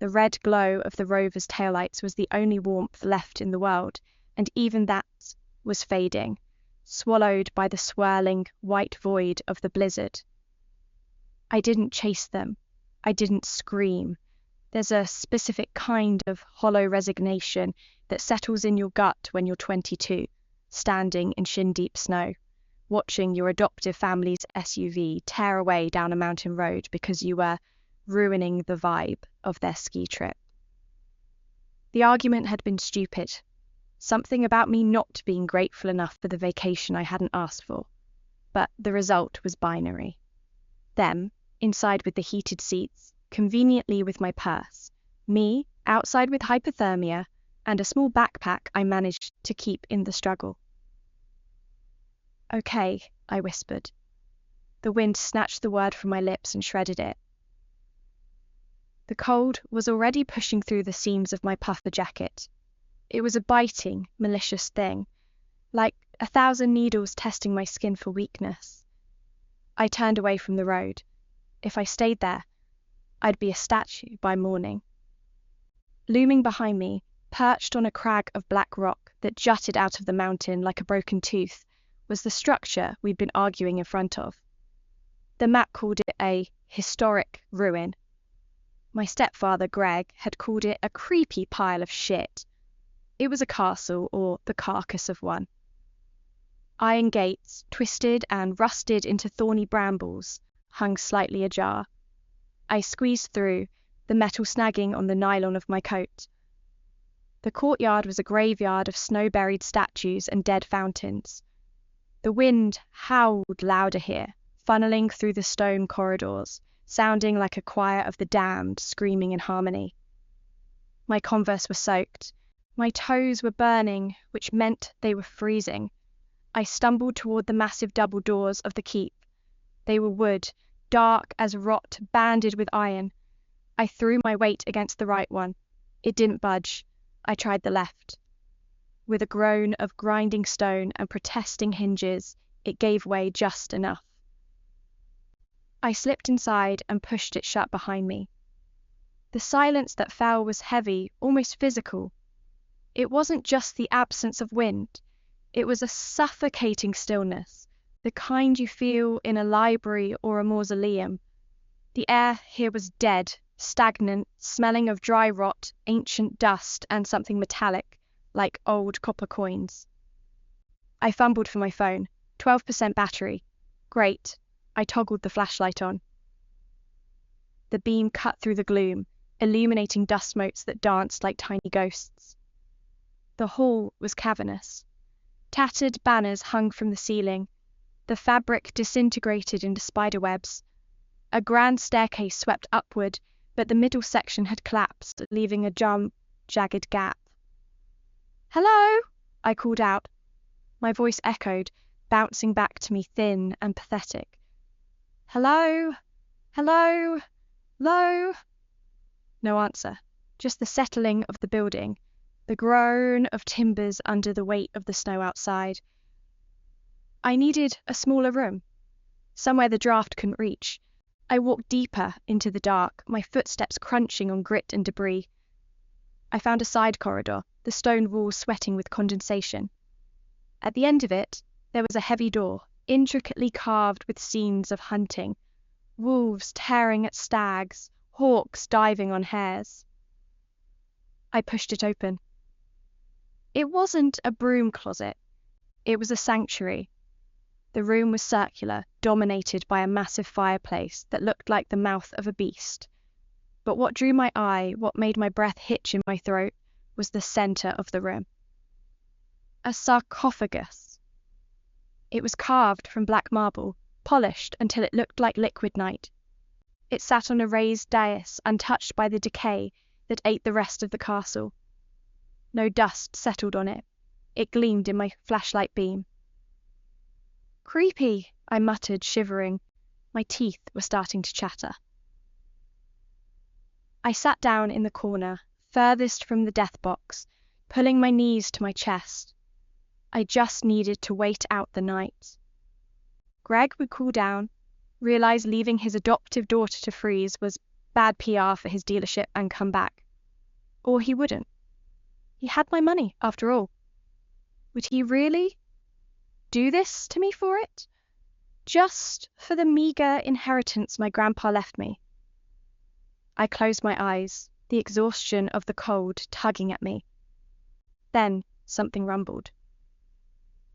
The red glow of the rover's taillights was the only warmth left in the world, and even that was fading, swallowed by the swirling white void of the blizzard. I didn't chase them. I didn't scream. There's a specific kind of hollow resignation that settles in your gut when you're 22, standing in shin-deep snow, watching your adoptive family's SUV tear away down a mountain road because you were ruining the vibe of their ski trip. The argument had been stupid. Something about me not being grateful enough for the vacation I hadn't asked for. But the result was binary. Them, inside with the heated seats, conveniently with my purse. Me, outside with hypothermia, and a small backpack I managed to keep in the struggle. "Okay," I whispered. The wind snatched the word from my lips and shredded it. The cold was already pushing through the seams of my puffer jacket. It was a biting, malicious thing, like 1,000 needles testing my skin for weakness. I turned away from the road. If I stayed there, I'd be a statue by morning. Looming behind me, perched on a crag of black rock that jutted out of the mountain like a broken tooth, was the structure we'd been arguing in front of. The map called it a historic ruin. My stepfather, Greg, had called it a creepy pile of shit. It was a castle, or the carcass of one. Iron gates, twisted and rusted into thorny brambles, hung slightly ajar. I squeezed through, the metal snagging on the nylon of my coat. The courtyard was a graveyard of snow-buried statues and dead fountains. The wind howled louder here, funneling through the stone corridors, sounding like a choir of the damned screaming in harmony. My Converse were soaked. My toes were burning, which meant they were freezing. I stumbled toward the massive double doors of the keep. They were wood, dark as rot, banded with iron. I threw my weight against the right one. It didn't budge. I tried the left. With a groan of grinding stone and protesting hinges, it gave way just enough. I slipped inside and pushed it shut behind me. The silence that fell was heavy, almost physical. It wasn't just the absence of wind. It was a suffocating stillness, the kind you feel in a library or a mausoleum. The air here was dead, stagnant, smelling of dry rot, ancient dust, and something metallic, like old copper coins. I fumbled for my phone. 12% battery. Great. I toggled the flashlight on. The beam cut through the gloom, illuminating dust motes that danced like tiny ghosts. The hall was cavernous. Tattered banners hung from the ceiling. The fabric disintegrated into spiderwebs. A grand staircase swept upward, but the middle section had collapsed, leaving a jagged gap. "Hello!" I called out. My voice echoed, bouncing back to me thin and pathetic. "Hello? Hello? Hello?" No answer, just the settling of the building, the groan of timbers under the weight of the snow outside. I needed a smaller room, somewhere the draft couldn't reach. I walked deeper into the dark, my footsteps crunching on grit and debris. I found a side corridor, the stone walls sweating with condensation. At the end of it, there was a heavy door, intricately carved with scenes of hunting, wolves tearing at stags, hawks diving on hares. I pushed it open. It wasn't a broom closet. It was a sanctuary. The room was circular, dominated by a massive fireplace that looked like the mouth of a beast. But what drew my eye, what made my breath hitch in my throat, was the center of the room. A sarcophagus. It was carved from black marble, polished until it looked like liquid night. It sat on a raised dais, untouched by the decay that ate the rest of the castle. No dust settled on it. It gleamed in my flashlight beam. "Creepy," I muttered, shivering. My teeth were starting to chatter. I sat down in the corner, furthest from the death box, pulling my knees to my chest. I just needed to wait out the night. Greg would cool down, realize leaving his adoptive daughter to freeze was bad PR for his dealership and come back. Or he wouldn't. He had my money, after all. Would he really do this to me for it? Just for the meager inheritance my grandpa left me. I closed my eyes, the exhaustion of the cold tugging at me. Then something rumbled.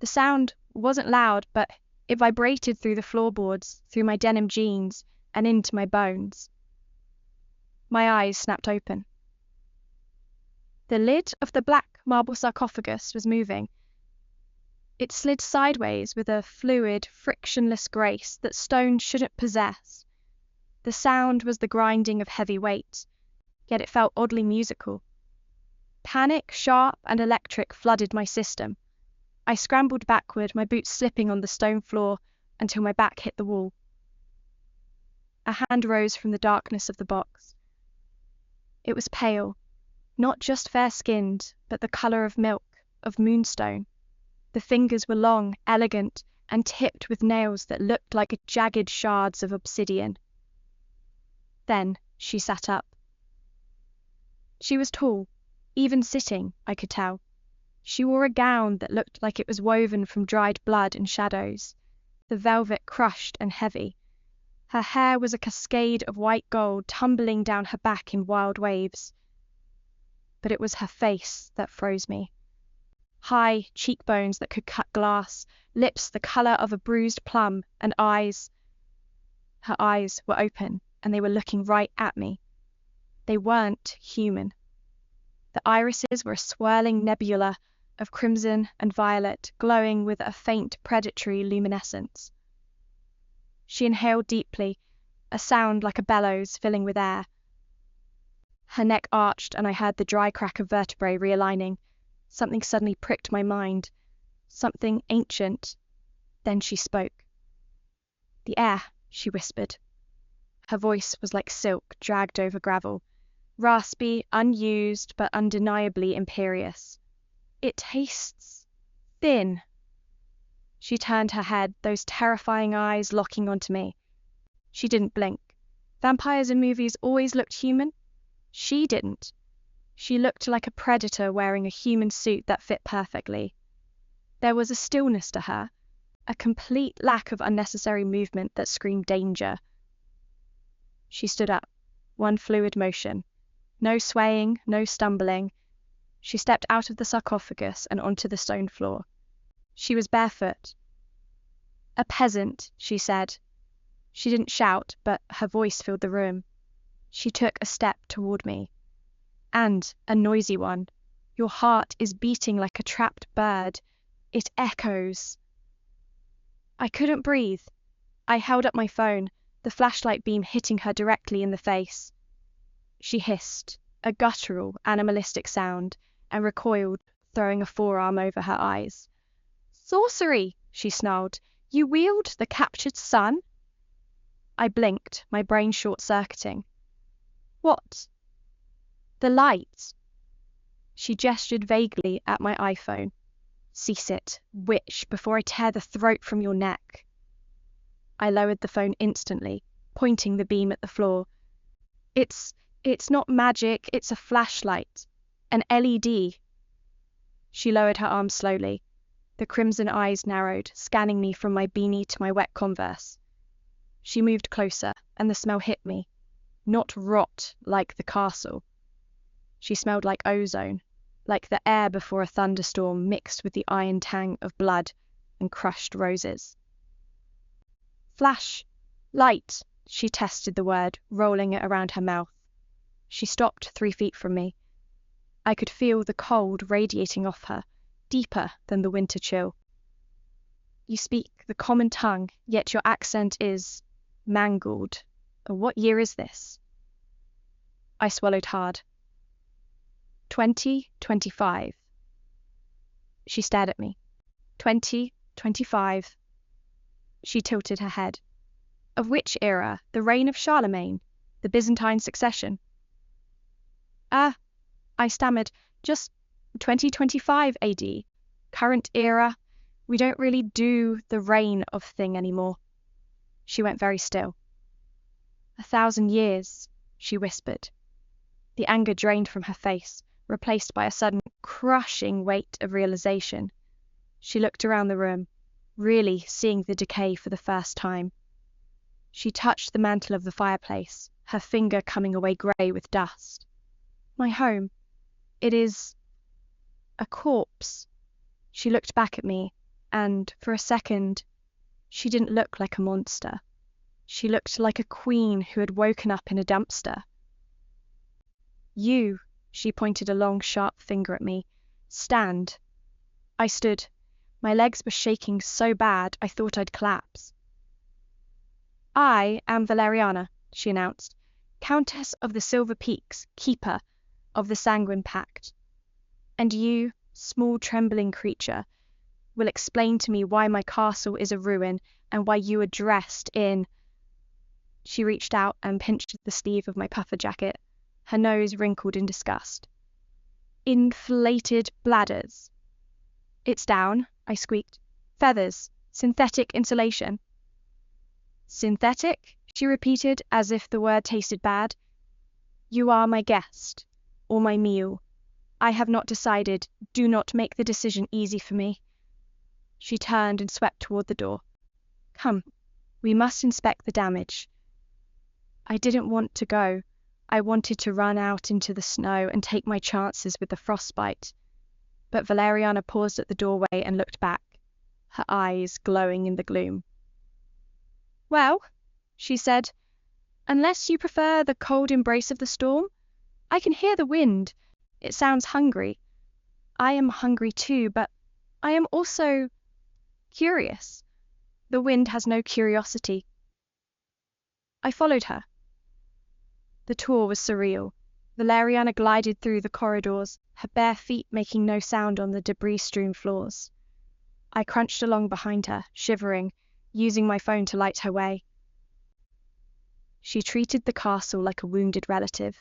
The sound wasn't loud, but it vibrated through the floorboards, through my denim jeans, and into my bones. My eyes snapped open. The lid of the black marble sarcophagus was moving. It slid sideways with a fluid, frictionless grace that stone shouldn't possess. The sound was the grinding of heavy weight, yet it felt oddly musical. Panic, sharp and electric, flooded my system. I scrambled backward, my boots slipping on the stone floor until my back hit the wall. A hand rose from the darkness of the box. It was pale, not just fair-skinned, but the colour of milk, of moonstone. The fingers were long, elegant, and tipped with nails that looked like jagged shards of obsidian. Then she sat up. She was tall, even sitting, I could tell. She wore a gown that looked like it was woven from dried blood and shadows, the velvet crushed and heavy. Her hair was a cascade of white gold tumbling down her back in wild waves. But it was her face that froze me. High cheekbones that could cut glass, lips the colour of a bruised plum, and eyes. Her eyes were open, and they were looking right at me. They weren't human. The irises were a swirling nebula of crimson and violet, glowing with a faint predatory luminescence. She inhaled deeply, a sound like a bellows filling with air. Her neck arched, and I heard the dry crack of vertebrae realigning. Something suddenly pricked my mind. Something ancient. Then she spoke. "The air," she whispered. Her voice was like silk dragged over gravel, raspy, unused, but undeniably imperious. "It tastes thin." She turned her head, those terrifying eyes locking onto me. She didn't blink. Vampires in movies always looked human. She didn't. She looked like a predator wearing a human suit that fit perfectly. There was a stillness to her, a complete lack of unnecessary movement that screamed danger. She stood up, one fluid motion. No swaying, no stumbling. She stepped out of the sarcophagus and onto the stone floor. She was barefoot. "A peasant," she said. She didn't shout, but her voice filled the room. She took a step toward me. "And a noisy one. Your heart is beating like a trapped bird. It echoes." I couldn't breathe. I held up my phone, the flashlight beam hitting her directly in the face. She hissed, a guttural, animalistic sound, and recoiled, throwing a forearm over her eyes. "Sorcery," she snarled. "You wield the captured sun?" I blinked, my brain short-circuiting. "What?" "The light." She gestured vaguely at my iPhone. "Cease it, witch, before I tear the throat from your neck." I lowered the phone instantly, pointing the beam at the floor. It's not magic, it's a flashlight. An LED." She lowered her arm slowly. The crimson eyes narrowed, scanning me from my beanie to my wet Converse. She moved closer, and the smell hit me. Not rot like the castle. She smelled like ozone, like the air before a thunderstorm mixed with the iron tang of blood and crushed roses. "Flash! Light!" She tested the word, rolling it around her mouth. She stopped 3 feet from me. I could feel the cold radiating off her, deeper than the winter chill. "You speak the common tongue, yet your accent is mangled. What year is this?" I swallowed hard. 2025. She stared at me. 2025. She tilted her head. "Of which era? The reign of Charlemagne? The Byzantine succession?" I stammered. "Just 2025 AD. Current era. We don't really do the reign of thing anymore." She went very still. 1,000 years. she whispered. The anger drained from her face, replaced by a sudden, crushing weight of realization. She looked around the room, really seeing the decay for the first time. She touched the mantel of the fireplace, her finger coming away grey with dust. My home. It is a corpse. She looked back at me, and for a second, she didn't look like a monster. She looked like a queen who had woken up in a dumpster. You, she pointed a long, sharp finger at me. Stand. I stood. My legs were shaking so bad I thought I'd collapse. I am Valeriana, she announced, Countess of the Silver Peaks, keeper of the Sanguine Pact. And you, small trembling creature, will explain to me why my castle is a ruin and why you are dressed in... She reached out and pinched the sleeve of my puffer jacket, her nose wrinkled in disgust. Inflated bladders. It's down, I squeaked. Feathers. Synthetic insulation. Synthetic? She repeated, as if the word tasted bad. You are my guest, or my meal. I have not decided. Do not make the decision easy for me. She turned and swept toward the door. Come, we must inspect the damage. I didn't want to go. I wanted to run out into the snow and take my chances with the frostbite. But Valeriana paused at the doorway and looked back, her eyes glowing in the gloom. Well, she said, unless you prefer the cold embrace of the storm, I can hear the wind. It sounds hungry. I am hungry too, but I am also curious. The wind has no curiosity. I followed her. The tour was surreal. Valeriana glided through the corridors, her bare feet making no sound on the debris-strewn floors. I crunched along behind her, shivering, using my phone to light her way. She treated the castle like a wounded relative.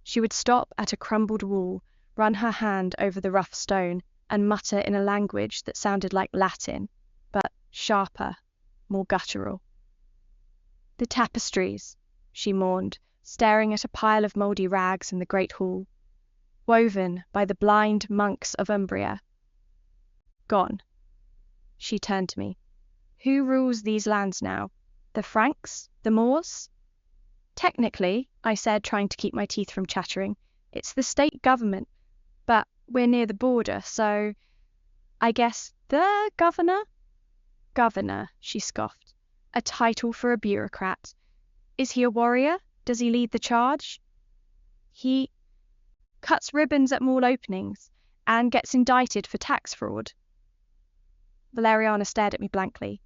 She would stop at a crumbled wall, run her hand over the rough stone, and mutter in a language that sounded like Latin, but sharper, more guttural. The tapestries, she mourned, staring at a pile of mouldy rags in the great hall, woven by the blind monks of Umbria. Gone. She turned to me. Who rules these lands now? The Franks? The Moors? Technically, I said, trying to keep my teeth from chattering, it's the state government, but we're near the border, so I guess the governor? Governor, she scoffed. A title for a bureaucrat. Is he a warrior? Does he lead the charge? He cuts ribbons at mall openings and gets indicted for tax fraud. Valeriana stared at me blankly.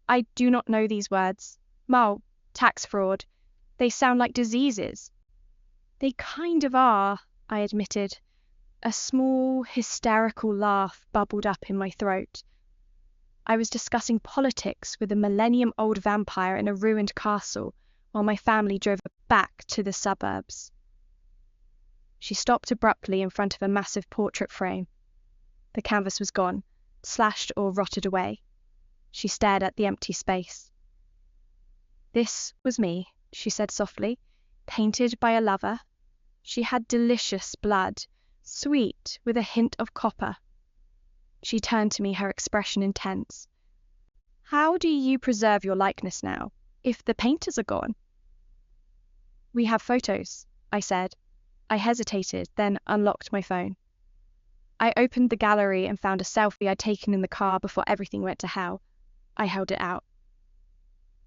I do not know these words. Mal, tax fraud. They sound like diseases. They kind of are, I admitted. A small, hysterical laugh bubbled up in my throat. I was discussing politics with a millennium-old vampire in a ruined castle while my family drove back to the suburbs. She stopped abruptly in front of a massive portrait frame. The canvas was gone, slashed or rotted away. She stared at the empty space. This was me, she said softly, painted by a lover. She had delicious blood, sweet with a hint of copper. She turned to me, her expression intense. How do you preserve your likeness now, if the painters are gone? We have photos, I said. I hesitated, then unlocked my phone. I opened the gallery and found a selfie I'd taken in the car before everything went to hell. I held it out.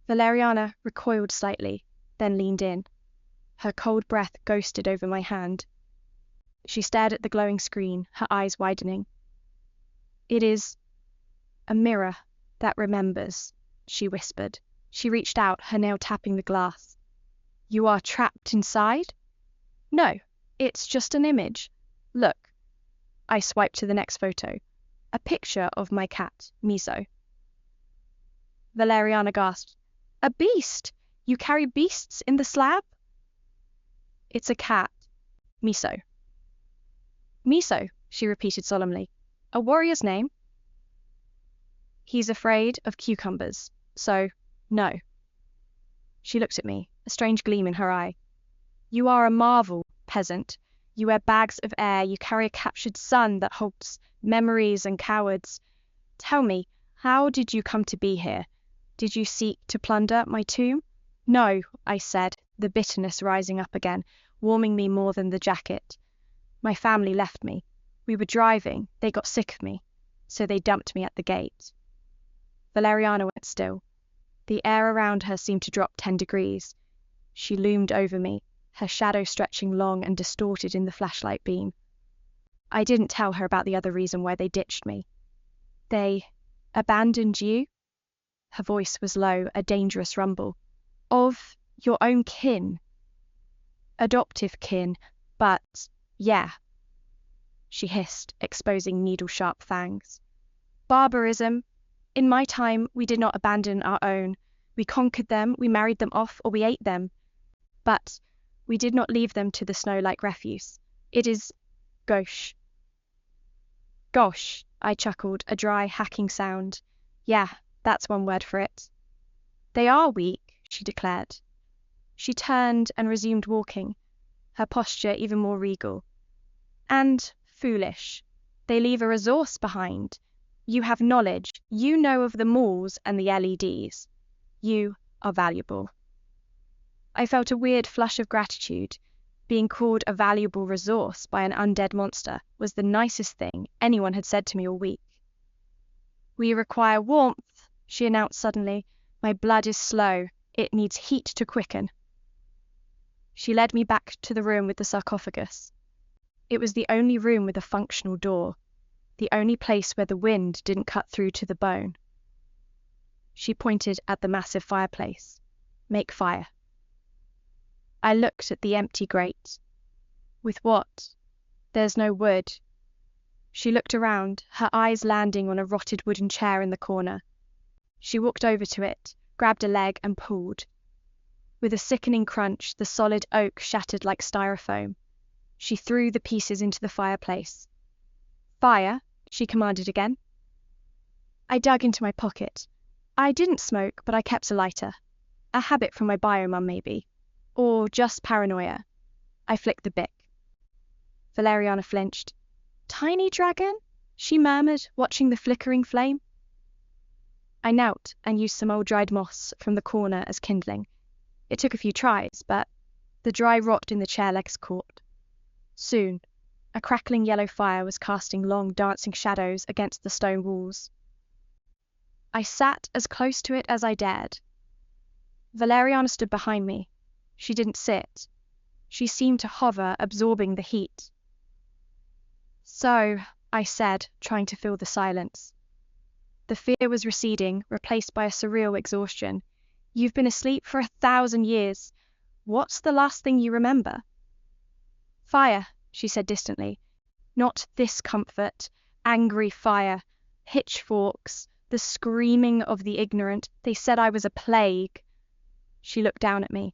Valeriana recoiled slightly, then leaned in. Her cold breath ghosted over my hand. She stared at the glowing screen, her eyes widening. It is a mirror that remembers, she whispered. She reached out, her nail tapping the glass. You are trapped inside? No, it's just an image. Look. I swiped to the next photo. A picture of my cat, Miso. Valeriana gasped. A beast! You carry beasts in the slab? It's a cat. Miso. Miso, she repeated solemnly. A warrior's name? He's afraid of cucumbers, so no. She looked at me, a strange gleam in her eye. You are a marvel, peasant. You wear bags of air, you carry a captured son that holds memories and cowards. Tell me, how did you come to be here? Did you seek to plunder my tomb? No, I said, the bitterness rising up again, warming me more than the jacket. My family left me. We were driving, they got sick of me, so they dumped me at the gate. Valeriana went still. The air around her seemed to drop 10 degrees. She loomed over me, her shadow stretching long and distorted in the flashlight beam. I didn't tell her about the other reason why they ditched me. They abandoned you? Her voice was low, a dangerous rumble. Of your own kin. Adoptive kin, but yeah. She hissed, exposing needle-sharp fangs. Barbarism. In my time, we did not abandon our own. We conquered them, we married them off, or we ate them. But we did not leave them to the snow like refuse. It is gauche. Gosh, I chuckled, a dry, hacking sound. Yeah, that's one word for it. They are weak, she declared. She turned and resumed walking, her posture even more regal. And foolish. They leave a resource behind. You have knowledge. You know of the malls and the LEDs. You are valuable. I felt a weird flush of gratitude. Being called a valuable resource by an undead monster was the nicest thing anyone had said to me all week. We require warmth, she announced suddenly. My blood is slow. It needs heat to quicken. She led me back to the room with the sarcophagus. It was the only room with a functional door, the only place where the wind didn't cut through to the bone. She pointed at the massive fireplace. Make fire. I looked at the empty grate. With what? There's no wood. She looked around, her eyes landing on a rotted wooden chair in the corner. She walked over to it, grabbed a leg and pulled. With a sickening crunch, the solid oak shattered like styrofoam. She threw the pieces into the fireplace. Fire, she commanded again. I dug into my pocket. I didn't smoke, but I kept a lighter. A habit from my bio-mum, maybe. Or just paranoia. I flicked the bick. Valeriana flinched. Tiny dragon? She murmured, watching the flickering flame. I knelt and used some old dried moss from the corner as kindling. It took a few tries, but the dry rot in the chair legs caught. Soon, a crackling yellow fire was casting long, dancing shadows against the stone walls. I sat as close to it as I dared. Valeriana stood behind me. She didn't sit. She seemed to hover, absorbing the heat. So, I said, trying to fill the silence. The fear was receding, replaced by a surreal exhaustion. You've been asleep for 1,000 years. What's the last thing you remember? Fire, she said distantly. Not this comfort. Angry fire. Pitchforks. The screaming of the ignorant. They said I was a plague. She looked down at me.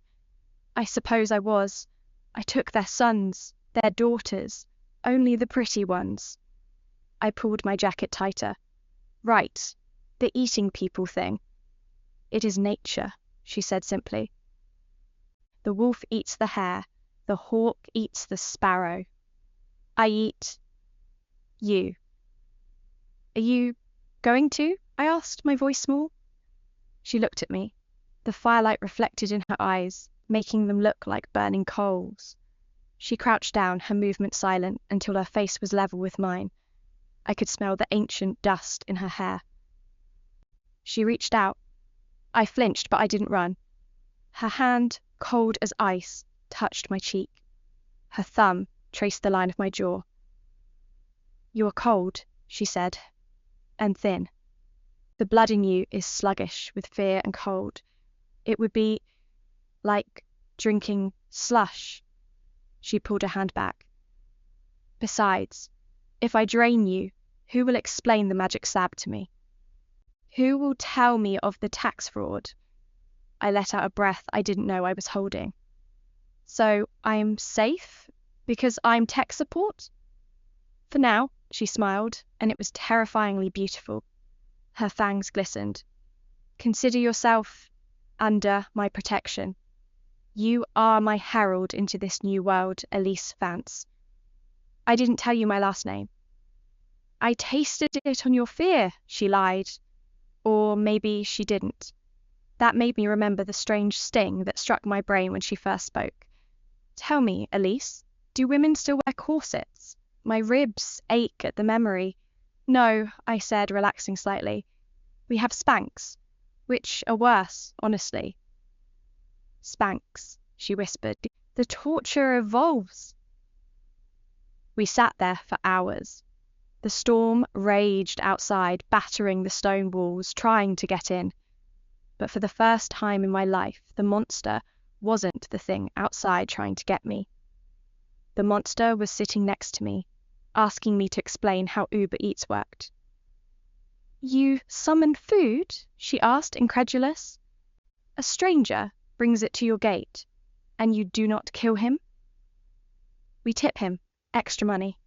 I suppose I was. I took their sons, their daughters, only the pretty ones. I pulled my jacket tighter. Right, the eating people thing. It is nature, she said simply. The wolf eats the hare, the hawk eats the sparrow. I eat you. Are you going to? I asked, my voice small. She looked at me. The firelight reflected in her eyes, making them look like burning coals. She crouched down, her movement silent, until her face was level with mine. I could smell the ancient dust in her hair. She reached out. I flinched, but I didn't run. Her hand, cold as ice, touched my cheek. Her thumb traced the line of my jaw. You are cold, she said, and thin. The blood in you is sluggish with fear and cold. It would be like drinking slush. She pulled her hand back. Besides, if I drain you, who will explain the magic stab to me? Who will tell me of the tax fraud? I let out a breath I didn't know I was holding. So I'm safe because I'm tech support? For now, she smiled, and it was terrifyingly beautiful. Her fangs glistened. Consider yourself under my protection. You are my herald into this new world, Elise Vance. I didn't tell you my last name. I tasted it on your fear, she lied. Or maybe she didn't. That made me remember the strange sting that struck my brain when she first spoke. Tell me, Elise, do women still wear corsets? My ribs ache at the memory. No, I said, relaxing slightly. We have Spanx, which are worse, honestly. Spanx, she whispered. The torture evolves. We sat there for hours. The storm raged outside, battering the stone walls, trying to get in. But for the first time in my life, the monster wasn't the thing outside trying to get me. The monster was sitting next to me, asking me to explain how Uber Eats worked. You summon food? She asked, incredulous. A stranger brings it to your gate, and you do not kill him? We tip him extra money.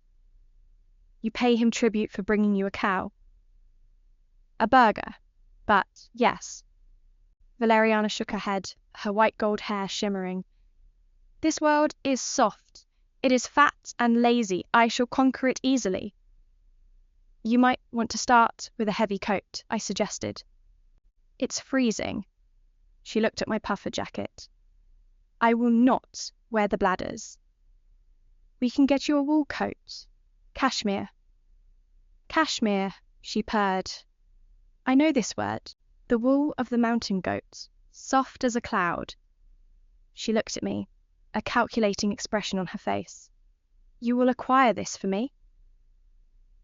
You pay him tribute for bringing you a cow. A burger, but yes. Valeriana shook her head, her white gold hair shimmering. This world is soft. It is fat and lazy. I shall conquer it easily. You might want to start with a heavy coat, I suggested. It's freezing. She looked at my puffer jacket. I will not wear the bladders. We can get you a wool coat. Cashmere. Cashmere, she purred. I know this word. The wool of the mountain goat, soft as a cloud. She looked at me, a calculating expression on her face. You will acquire this for me?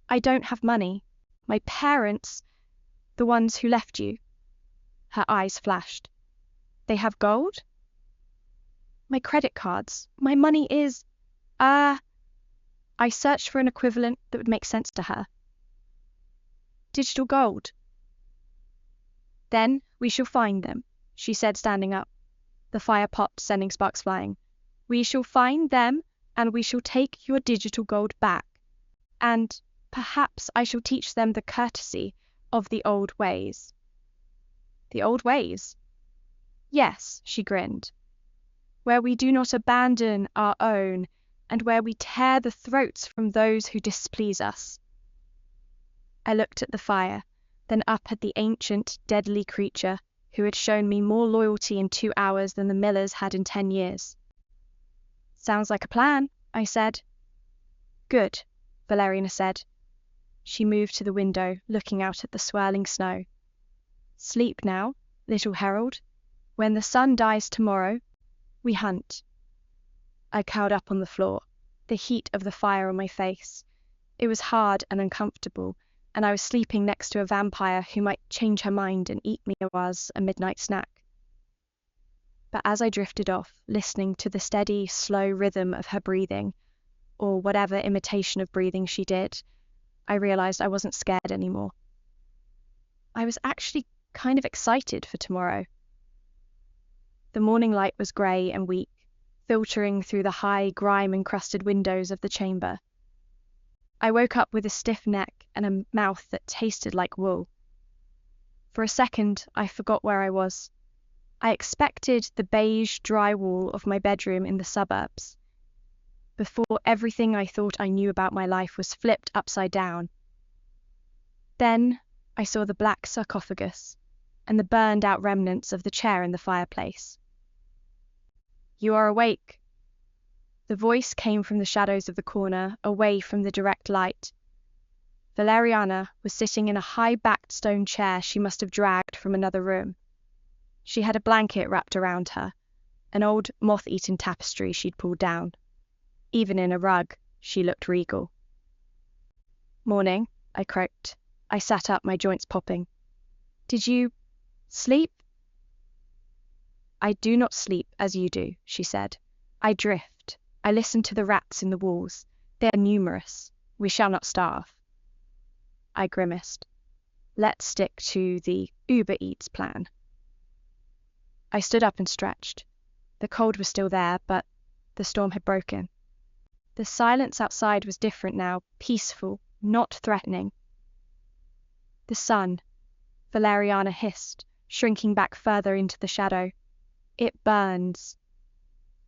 I don't have money. My parents, the ones who left you. Her eyes flashed. They have gold? My credit cards. My money is... I searched for an equivalent that would make sense to her. Digital gold. Then we shall find them, she said, standing up. The fire popped, sending sparks flying. We shall find them, and we shall take your digital gold back. And perhaps I shall teach them the courtesy of the old ways. The old ways? Yes, she grinned. Where we do not abandon our own, and where we tear the throats from those who displease us. I looked at the fire, then up at the ancient, deadly creature who had shown me more loyalty in 2 hours than the Millers had in 10 years. Sounds like a plan, I said. Good, Valeriana said. She moved to the window, looking out at the swirling snow. Sleep now, little herald. When the sun dies tomorrow, we hunt. I curled up on the floor, the heat of the fire on my face. It was hard and uncomfortable, and I was sleeping next to a vampire who might change her mind and eat me as a midnight snack. But as I drifted off, listening to the steady, slow rhythm of her breathing, or whatever imitation of breathing she did, I realized I wasn't scared anymore. I was actually kind of excited for tomorrow. The morning light was grey and weak, filtering through the high, grime-encrusted windows of the chamber. I woke up with a stiff neck and a mouth that tasted like wool. For a second, I forgot where I was. I expected the beige drywall of my bedroom in the suburbs, before everything I thought I knew about my life was flipped upside down. Then I saw the black sarcophagus and the burned-out remnants of the chair in the fireplace. You are awake. The voice came from the shadows of the corner, away from the direct light. Valeriana was sitting in a high-backed stone chair she must have dragged from another room. She had a blanket wrapped around her, an old moth-eaten tapestry she'd pulled down. Even in a rug, she looked regal. Morning, I croaked. I sat up, my joints popping. Did you sleep? I do not sleep as you do, she said. I drift. I listen to the rats in the walls. They are numerous. We shall not starve. I grimaced. Let's stick to the Uber Eats plan. I stood up and stretched. The cold was still there, but the storm had broken. The silence outside was different now, peaceful, not threatening. The sun, Valeriana hissed, shrinking back further into the shadow. It burns.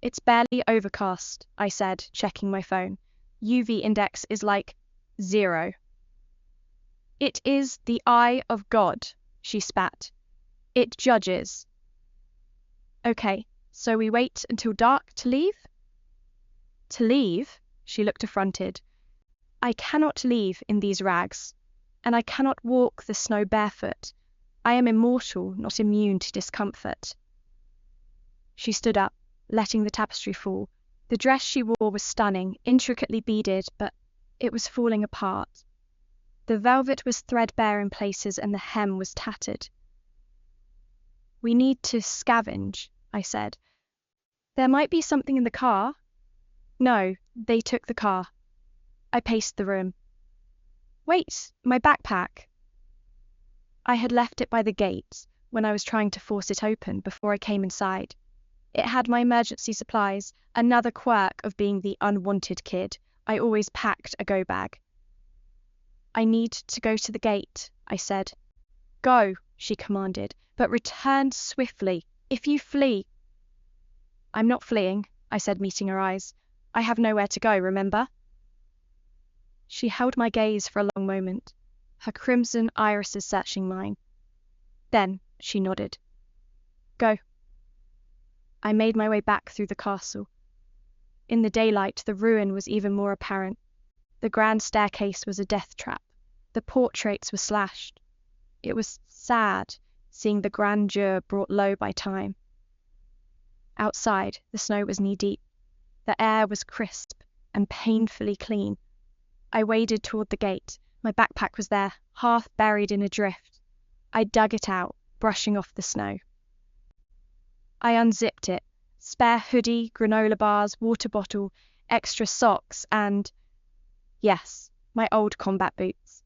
It's barely overcast, I said, checking my phone. UV index is like 0. It is the eye of God, she spat. It judges. Okay, so we wait until dark to leave? To leave? She looked affronted. I cannot leave in these rags, and I cannot walk the snow barefoot. I am immortal, not immune to discomfort. She stood up, letting the tapestry fall. The dress she wore was stunning, intricately beaded, but it was falling apart. The velvet was threadbare in places and the hem was tattered. We need to scavenge, I said. There might be something in the car. No, they took the car. I paced the room. Wait, my backpack. I had left it by the gate when I was trying to force it open before I came inside. It had my emergency supplies, another quirk of being the unwanted kid. I always packed a go bag. I need to go to the gate, I said. Go, she commanded, but return swiftly. If you flee. I'm not fleeing, I said, meeting her eyes. I have nowhere to go, remember? She held my gaze for a long moment, her crimson irises searching mine. Then she nodded. Go. I made my way back through the castle. In the daylight, the ruin was even more apparent. The grand staircase was a death trap. The portraits were slashed. It was sad, seeing the grandeur brought low by time. Outside, the snow was knee-deep. The air was crisp and painfully clean. I waded toward the gate. My backpack was there, half buried in a drift. I dug it out, brushing off the snow. I unzipped it. Spare hoodie, granola bars, water bottle, extra socks, and, yes, my old combat boots.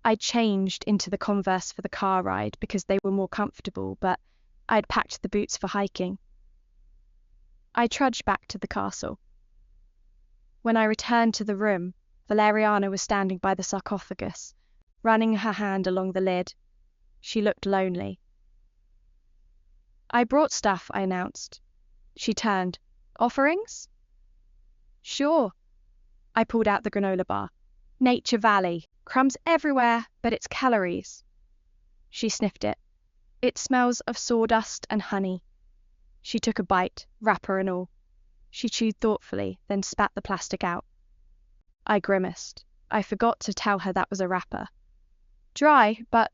I changed into the Converse for the car ride because they were more comfortable, but I'd packed the boots for hiking. I trudged back to the castle. When I returned to the room, Valeriana was standing by the sarcophagus, running her hand along the lid. She looked lonely. I brought stuff, I announced. She turned. Offerings? Sure. I pulled out the granola bar. Nature Valley. Crumbs everywhere, but it's calories. She sniffed it. It smells of sawdust and honey. She took a bite, wrapper and all. She chewed thoughtfully, then spat the plastic out. I grimaced. I forgot to tell her that was a wrapper. Dry, but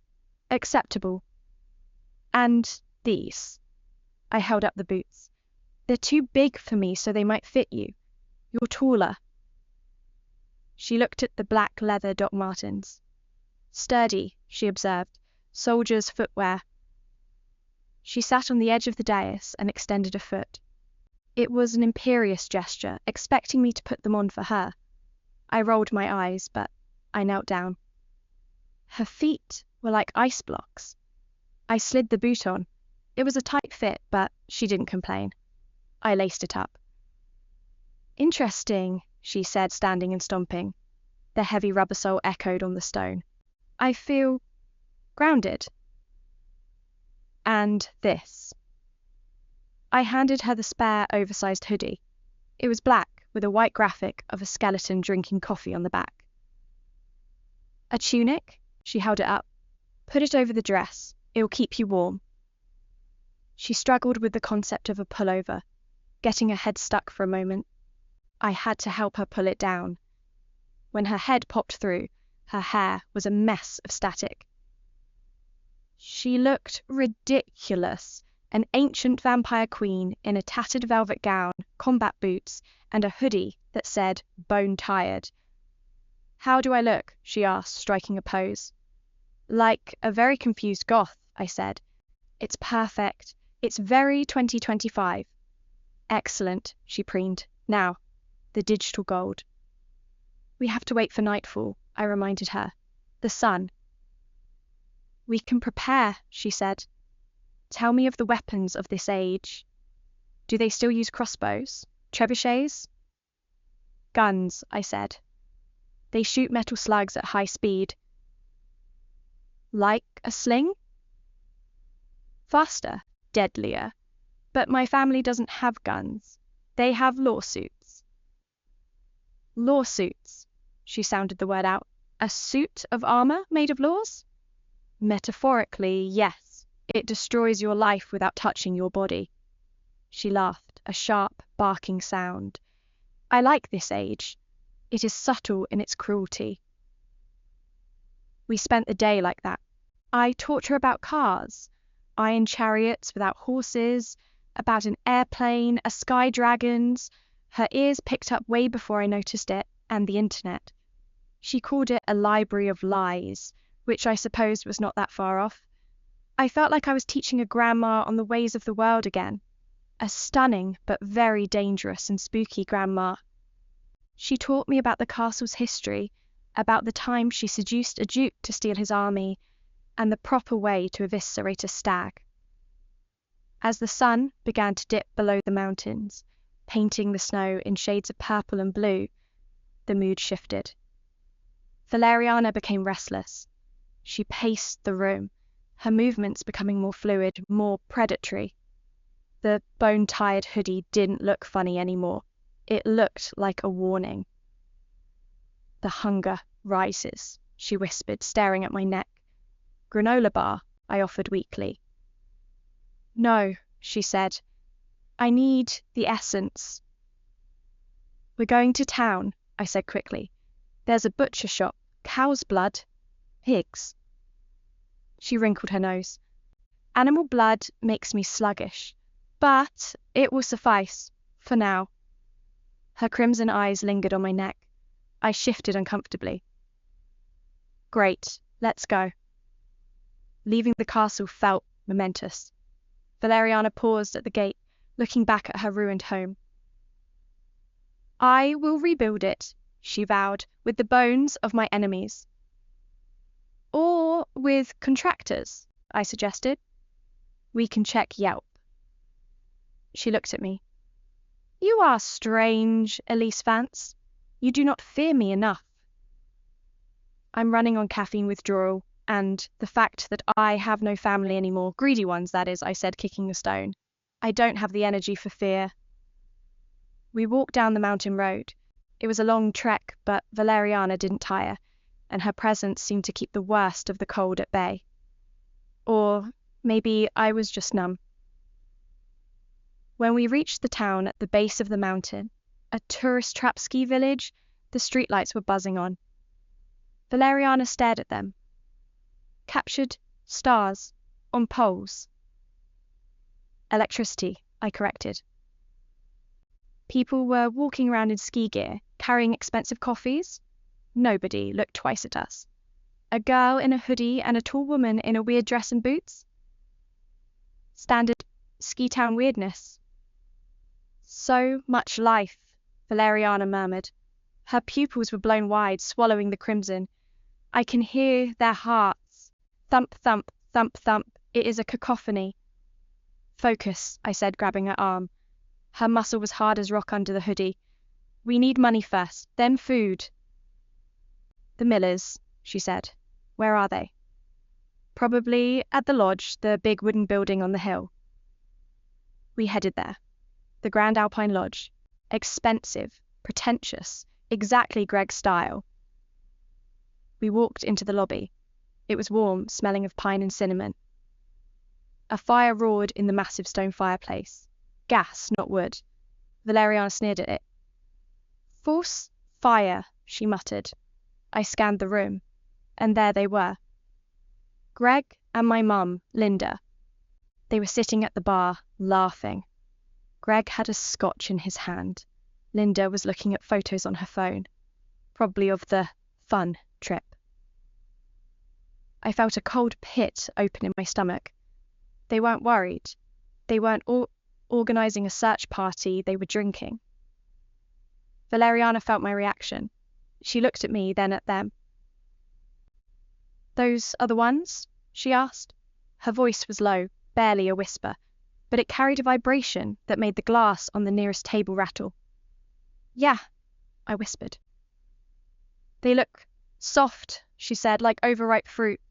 acceptable. And these. I held up the boots. They're too big for me, so they might fit you. You're taller. She looked at the black leather Doc Martens. Sturdy, she observed. Soldier's footwear. She sat on the edge of the dais and extended a foot. It was an imperious gesture, expecting me to put them on for her. I rolled my eyes, but I knelt down. Her feet were like ice blocks. I slid the boot on. It was a tight fit, but she didn't complain. I laced it up. Interesting, she said, standing and stomping. The heavy rubber sole echoed on the stone. I feel grounded. And this. I handed her the spare, oversized hoodie. It was black, with a white graphic of a skeleton drinking coffee on the back. A tunic? She held it up. Put it over the dress. It will keep you warm. She struggled with the concept of a pullover, getting her head stuck for a moment. I had to help her pull it down. When her head popped through, her hair was a mess of static. She looked ridiculous, an ancient vampire queen in a tattered velvet gown, combat boots, and a hoodie that said "bone tired." How do I look? She asked, striking a pose. Like a very confused goth, I said. It's perfect. It's very 2025. Excellent, she preened. Now, the digital gold. We have to wait for nightfall, I reminded her. The sun. We can prepare, she said. Tell me of the weapons of this age. Do they still use crossbows? Trebuchets? Guns, I said. They shoot metal slugs at high speed. Like a sling? Faster, deadlier. But my family doesn't have guns. They have lawsuits. Lawsuits, she sounded the word out. A suit of armor made of laws? Metaphorically, yes. It destroys your life without touching your body. She laughed, a sharp, barking sound. I like this age. It is subtle in its cruelty. We spent the day like that. I taught her about cars, iron chariots without horses, about an airplane, a sky dragons. Her ears picked up way before I noticed it, and the internet. She called it a library of lies, which I supposed was not that far off. I felt like I was teaching a grandma on the ways of the world again. A stunning but very dangerous and spooky grandma. She taught me about the castle's history, about the time she seduced a duke to steal his army, and the proper way to eviscerate a stag. As the sun began to dip below the mountains, painting the snow in shades of purple and blue, the mood shifted. Valeriana became restless. She paced the room, her movements becoming more fluid, more predatory. The bone-tired hoodie didn't look funny anymore. It looked like a warning. The hunger rises, she whispered, staring at my neck. Granola bar, I offered weakly. No, she said. I need the essence. We're going to town, I said quickly. There's a butcher shop, cow's blood, pigs. She wrinkled her nose. Animal blood makes me sluggish, but it will suffice, for now. Her crimson eyes lingered on my neck. I shifted uncomfortably. Great, let's go. Leaving the castle felt momentous. Valeriana paused at the gate, looking back at her ruined home. I will rebuild it, she vowed, with the bones of my enemies. Or with contractors, I suggested. We can check Yelp. She looked at me. You are strange, Elise Vance. You do not fear me enough. I'm running on caffeine withdrawal, and the fact that I have no family anymore, greedy ones, that is, I said, kicking a stone. I don't have the energy for fear. We walked down the mountain road. It was a long trek, but Valeriana didn't tire, and her presence seemed to keep the worst of the cold at bay. Or maybe I was just numb. When we reached the town at the base of the mountain, a tourist-trap ski village, the streetlights were buzzing on. Valeriana stared at them. Captured stars on poles. Electricity, I corrected. People were walking around in ski gear, carrying expensive coffees. Nobody looked twice at us. A girl in a hoodie and a tall woman in a weird dress and boots. Standard ski town weirdness. So much life, Valeriana murmured. Her pupils were blown wide, swallowing the crimson. I can hear their hearts. Thump, thump, thump, thump. It is a cacophony. Focus, I said, grabbing her arm. Her muscle was hard as rock under the hoodie. We need money first, then food. The Millers, she said. Where are they? Probably at the lodge, the big wooden building on the hill. We headed there. The Grand Alpine Lodge. Expensive, pretentious, exactly Greg's style. We walked into the lobby. It was warm, smelling of pine and cinnamon. A fire roared in the massive stone fireplace. Gas, not wood. Valeriana sneered at it. Force fire, she muttered. I scanned the room, and there they were. Greg and my mum, Linda. They were sitting at the bar, laughing. Greg had a scotch in his hand. Linda was looking at photos on her phone, probably of the fun trip. I felt a cold pit open in my stomach. They weren't worried. They weren't organising a search party, they were drinking. Valeriana felt my reaction. She looked at me, then at them. Those are the ones? She asked. Her voice was low, barely a whisper, but it carried a vibration that made the glass on the nearest table rattle. Yeah, I whispered. They look soft, she said, like overripe fruit.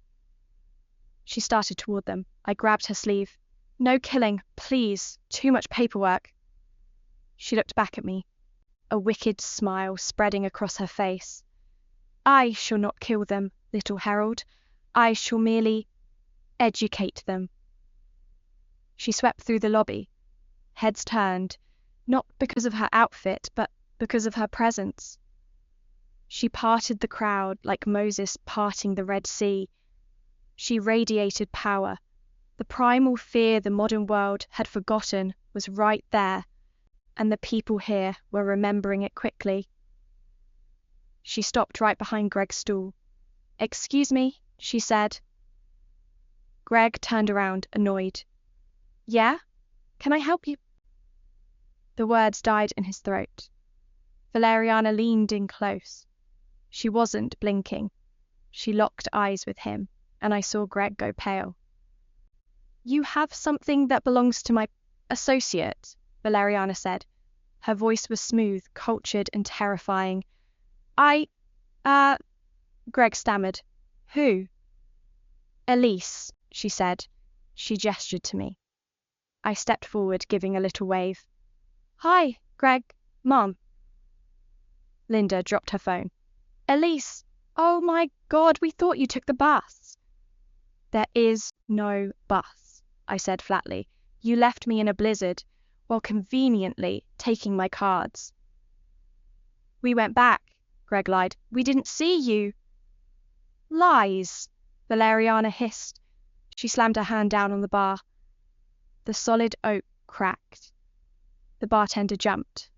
She started toward them. I grabbed her sleeve. No killing, please. Too much paperwork. She looked back at me, a wicked smile spreading across her face. I shall not kill them, little herald. I shall merely educate them. She swept through the lobby, heads turned, not because of her outfit, but because of her presence. She parted the crowd like Moses parting the Red Sea. She radiated power. The primal fear the modern world had forgotten was right there, and the people here were remembering it quickly. She stopped right behind Greg's stool. "Excuse me," she said. Greg turned around, annoyed. "Yeah? Can I help you?" The words died in his throat. Valeriana leaned in close. She wasn't blinking. She locked eyes with him, and I saw Greg go pale. "You have something that belongs to my associate," Valeriana said. Her voice was smooth, cultured, and terrifying. Greg stammered. "Who?" "Elise," she said. She gestured to me. I stepped forward, giving a little wave. "Hi, Greg. Mom." Linda dropped her phone. "Elise, oh my God, we thought you took the bus." "There is no bus," I said flatly. "You left me in a blizzard, while conveniently taking my cards." "We went back," Greg lied. "We didn't see you." "Lies," Valeriana hissed. She slammed her hand down on the bar. The solid oak cracked. The bartender jumped.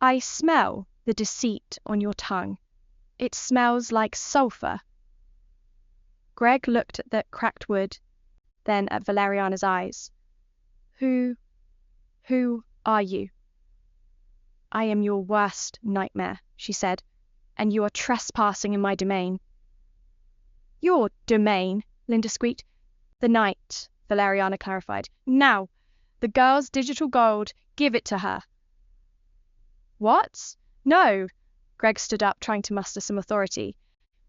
"I smell the deceit on your tongue. It smells like sulfur." Greg looked at the cracked wood, then at Valeriana's eyes. Who are you?" "I am your worst nightmare," she said, "and you are trespassing in my domain." "Your domain?" Linda squeaked. "The night," Valeriana clarified. "Now, the girl's digital gold, give it to her." "What? No." Greg stood up, trying to muster some authority.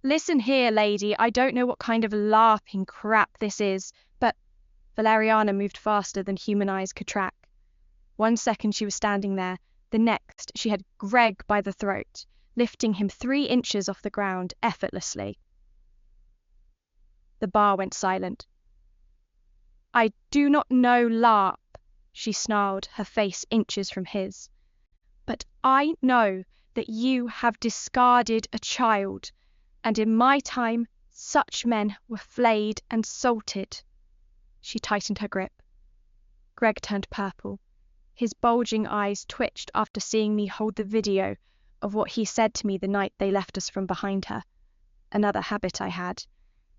"Listen here, lady, I don't know what kind of LARPing crap this is, but—" Valeriana moved faster than human eyes could track. 1 second she was standing there, the next she had Greg by the throat, lifting him 3 inches off the ground effortlessly. The bar went silent. "I do not know LARP," she snarled, her face inches from his. "But I know that you have discarded a child, and in my time, such men were flayed and salted." She tightened her grip. Greg turned purple. His bulging eyes twitched after seeing me hold the video of what he said to me the night they left us from behind her. Another habit I had.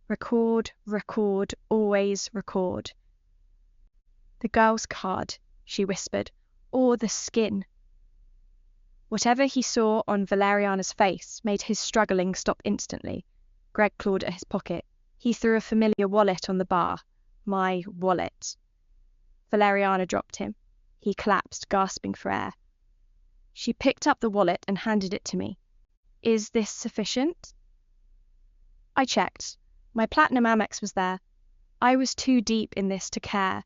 Record, record, always record. "The girl's card," she whispered, "or the skin." Whatever he saw on Valeriana's face made his struggling stop instantly. Greg clawed at his pocket. He threw a familiar wallet on the bar. My wallet. Valeriana dropped him. He collapsed, gasping for air. She picked up the wallet and handed it to me. "Is this sufficient?" I checked. My platinum Amex was there. I was too deep in this to care,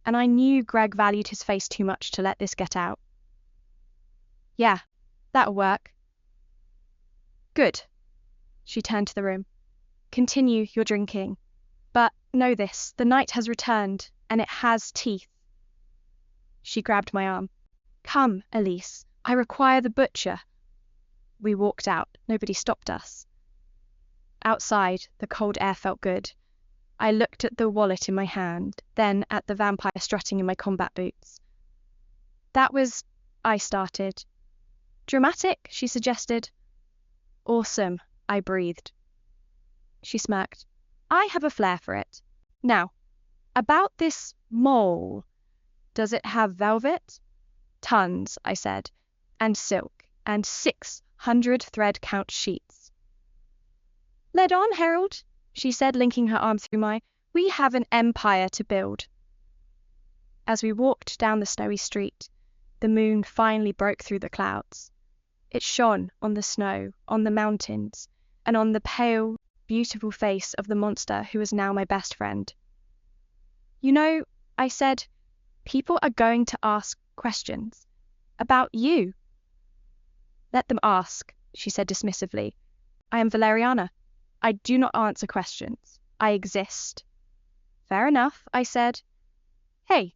and I knew Greg valued his face too much to let this get out. "Yeah, that'll work." "Good." She turned to the room. "Continue your drinking. But know this, the night has returned, and it has teeth." She grabbed my arm. "Come, Elise, I require the butcher." We walked out. Nobody stopped us. Outside, the cold air felt good. I looked at the wallet in my hand, then at the vampire strutting in my combat boots. "That was—" I started. "Dramatic," she suggested. "Awesome," I breathed. She smirked. "I have a flair for it. Now, about this mole. Does it have velvet?" "Tons," I said, "and silk, and 600 thread count sheets." "Lead on, Herald," she said, linking her arm through mine. "We have an empire to build." As we walked down the snowy street, the moon finally broke through the clouds. It shone on the snow, on the mountains, and on the pale, beautiful face of the monster who was now my best friend. "You know," I said, "people are going to ask questions, About you. Let them ask, she said dismissively. I am Valeriana. I do not answer questions. I exist. Fair enough, I said. Hey,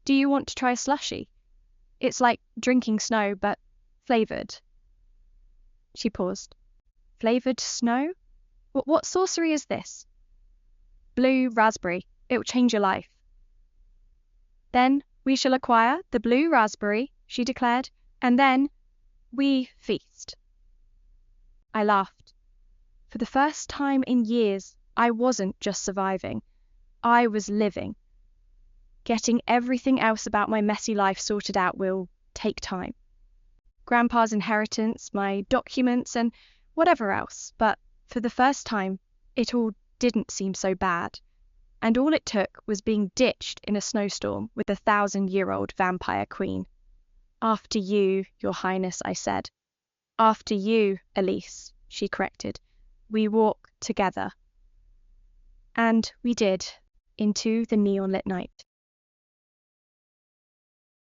do you want to try a slushie? It's like drinking snow, but flavoured. She paused. Flavoured snow? What sorcery is this? Blue raspberry. It will change your life. Then we shall acquire the blue raspberry, she declared, and then we feast. I laughed. For the first time in years, I wasn't just surviving. I was living. Getting everything else about my messy life sorted out will take time. Grandpa's inheritance, my documents, and whatever else, but for the first time, it all didn't seem so bad. And all it took was being ditched in a snowstorm with a 1,000-year-old vampire queen. After you, Your Highness, I said. After you, Elise, she corrected. We walk together. And we did, into the neon-lit night.